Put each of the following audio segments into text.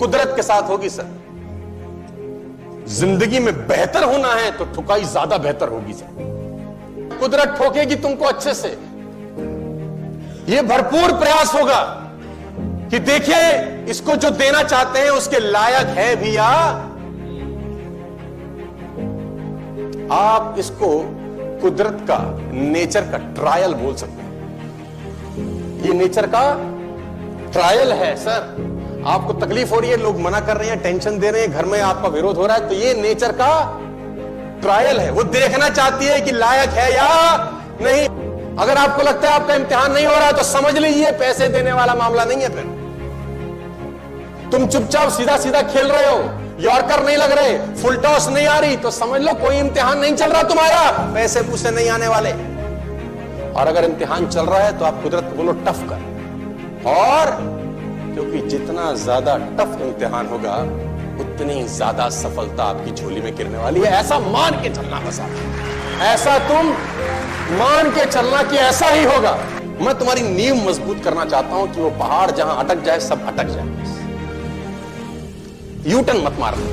कुदरत के साथ होगी सर। जिंदगी में बेहतर होना है तो ठुकाई ज्यादा बेहतर होगी सर। कुदरत ठोकेगी तुमको अच्छे से। यह भरपूर प्रयास होगा कि देखिए इसको जो देना चाहते हैं उसके लायक है भी या। आप इसको कुदरत का, नेचर का ट्रायल बोल सकते हैं। ये नेचर का ट्रायल है सर। आपको तकलीफ हो रही है, लोग मना कर रहे हैं, टेंशन दे रहे हैं, घर में आपका विरोध हो रहा है, तो ये नेचर का ट्रायल है। वो देखना चाहती है कि लायक है या नहीं। अगर आपको लगता है आपका इम्तिहान नहीं हो रहा तो समझ लीजिए पैसे देने वाला मामला नहीं है। फिर तुम चुपचाप सीधा सीधा खेल रहे हो, यॉर्कर नहीं लग रहे, फुल टॉस नहीं आ रही, तो समझ लो कोई इम्तिहान नहीं चल रहा तुम्हारा, पैसे पूछे नहीं आने वाले। और अगर इम्तिहान चल रहा है तो आप कुदरत को बोलो टफ कर। और क्योंकि जितना ज्यादा टफ इम्तिहान होगा उतनी ज्यादा सफलता आपकी झोली में गिरने वाली है। ऐसा मान के चलना, बस ऐसा तुम मान के चलना कि ऐसा ही होगा। मैं तुम्हारी नींव मजबूत करना चाहता हूं कि वो पहाड़ जहां अटक जाए सब अटक जाए। यूटर्न मत मारना।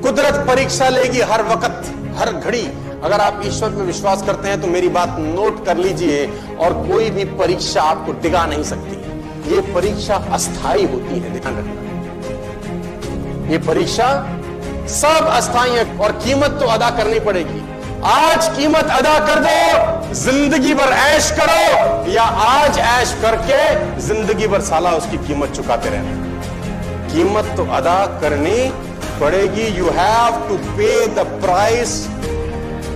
कुदरत परीक्षा लेगी हर वक्त, हर घड़ी। अगर आप ईश्वर में विश्वास करते हैं तो मेरी बात नोट कर लीजिए, और कोई भी परीक्षा आपको डिगा नहीं सकती। ये परीक्षा अस्थाई होती है, ध्यान रखना। ये परीक्षा सब अस्थाई है और कीमत तो अदा करनी पड़ेगी। आज कीमत अदा कर दो, जिंदगी भर ऐश करो, या आज ऐश करके जिंदगी भर साला उसकी कीमत चुकाते रहना। कीमत तो अदा करनी पड़ेगी। You have to pay the price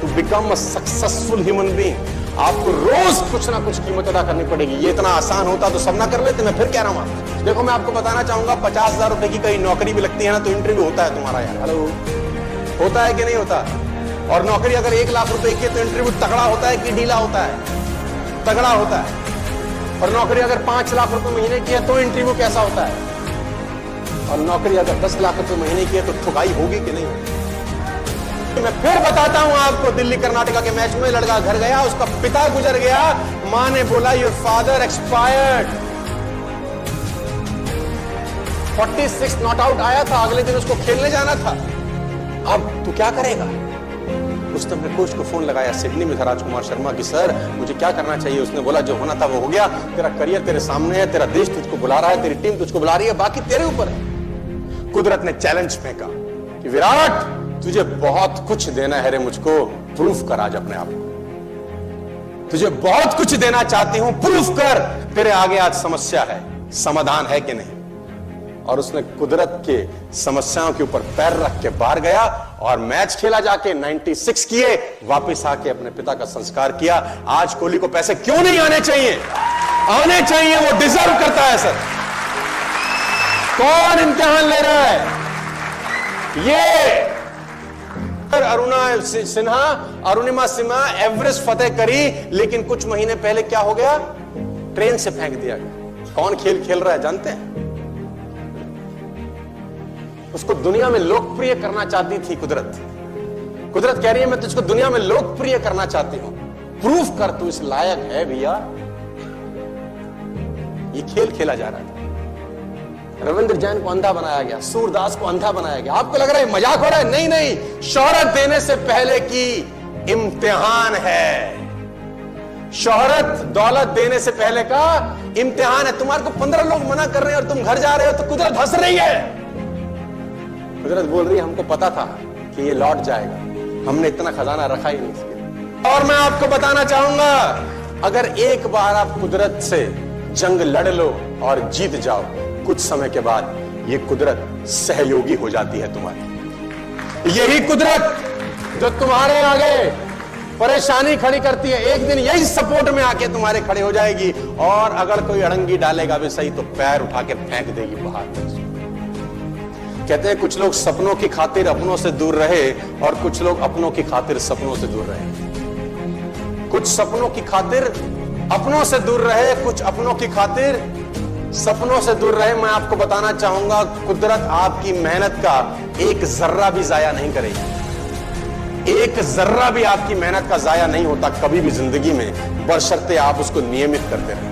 to become a successful human being. आपको रोज कुछ ना कुछ कीमत अदा करनी पड़ेगी। ये इतना आसान होता तो सब ना कर लेते। मैं फिर कह रहा हूं, देखो मैं आपको बताना चाहूंगा, 50,000 रुपए की कहीं नौकरी भी लगती है ना तो इंटरव्यू होता है तुम्हारा यार। हेलो, होता है कि नहीं होता? और नौकरी अगर 1 लाख रुपए की है तो इंटरव्यू तगड़ा होता है कि ढीला होता है? तगड़ा होता है। और नौकरी अगर 5 लाख रुपए महीने की है तो इंटरव्यू कैसा होता है? और नौकरी अगर 10 लाख रुपए महीने की है तो ठुकाई होगी कि नहीं होगी? मैं फिर बताता हूं आपको, दिल्ली कर्नाटका के मैच में लड़का घर गया, उसका पिता गुजर गया, मां ने बोला your father expired. 46 not out आया था, अगले दिन उसको खेलने जाना था। अब तू क्या करेगा? उसने अपने कोच को फोन लगाया सिडनी में था, राजकुमार शर्मा की, सर मुझे क्या करना चाहिए? उसने बोला जो होना था वो हो गया, तेरा करियर तेरे सामने है, तेरा देश तुझको बुला रहा है, तेरी टीम तुझको बुला रही है, बाकी तेरे ऊपर है। कुदरत ने चैलेंज फेंका कि विराट तुझे बहुत कुछ देना है रे, मुझको प्रूफ कर आज अपने आप को। तुझे बहुत कुछ देना चाहती हूं, प्रूफ कर। तेरे आगे आज समस्या है, समाधान है कि नहीं? और उसने कुदरत के समस्याओं के ऊपर पैर रख के बाहर गया और मैच खेला, जाके 96 किए, वापस आके अपने पिता का संस्कार किया। आज कोहली को पैसे क्यों नहीं आने चाहिए? आने चाहिए, वो डिजर्व करता है सर। कौन इम्तिहान ले रहा है? ये अरुणिमा सिन्हा एवरेस्ट फतेह करी, लेकिन कुछ महीने पहले क्या हो गया? ट्रेन से फेंक दिया गया। कौन खेल खेल रहा है जानते हैं? उसको दुनिया में लोकप्रिय करना चाहती थी कुदरत। कुदरत कह रही है मैं तुझको दुनिया में लोकप्रिय करना चाहती हूं, प्रूफ कर तू इस लायक है भैया। ये खेल खेला जा रहा था। रविंद्र जैन को अंधा बनाया गया, सूरदास को अंधा बनाया गया। आपको लग रहा है मजाक हो रहा है? नहीं नहीं, शोहरत देने से पहले की इम्तिहान है। शोहरत दौलत देने से पहले का इम्तिहान है। तुम्हारे को 15 लोग मना कर रहे हैं और तुम घर जा रहे हो तो कुदरत हंस रही है। कुदरत बोल रही है हमको पता था कि ये लौट जाएगा, हमने इतना खजाना रखा ही नहीं। और मैं आपको बताना चाहूंगा, अगर एक बार आप कुदरत से जंग लड़ लो और जीत जाओ, कुछ समय के बाद ये कुदरत सहयोगी हो जाती है तुम्हारी। यही कुदरत जो तुम्हारे आगे परेशानी खड़ी करती है, एक दिन यही सपोर्ट में आके तुम्हारे खड़े हो जाएगी। और अगर कोई अड़ंगी डालेगा भी सही तो पैर उठा के फेंक देगी बाहर। कहते हैं कुछ लोग सपनों की खातिर अपनों से दूर रहे और कुछ लोग अपनों की खातिर सपनों से दूर रहे। कुछ सपनों की खातिर अपनों से दूर रहे, कुछ अपनों की खातिर सपनों से दूर रहे। मैं आपको बताना चाहूंगा, कुदरत आपकी मेहनत का एक जर्रा भी जाया नहीं करेगी। एक जर्रा भी आपकी मेहनत का जाया नहीं होता कभी भी जिंदगी में, बशर्ते आप उसको नियमित करते रहें।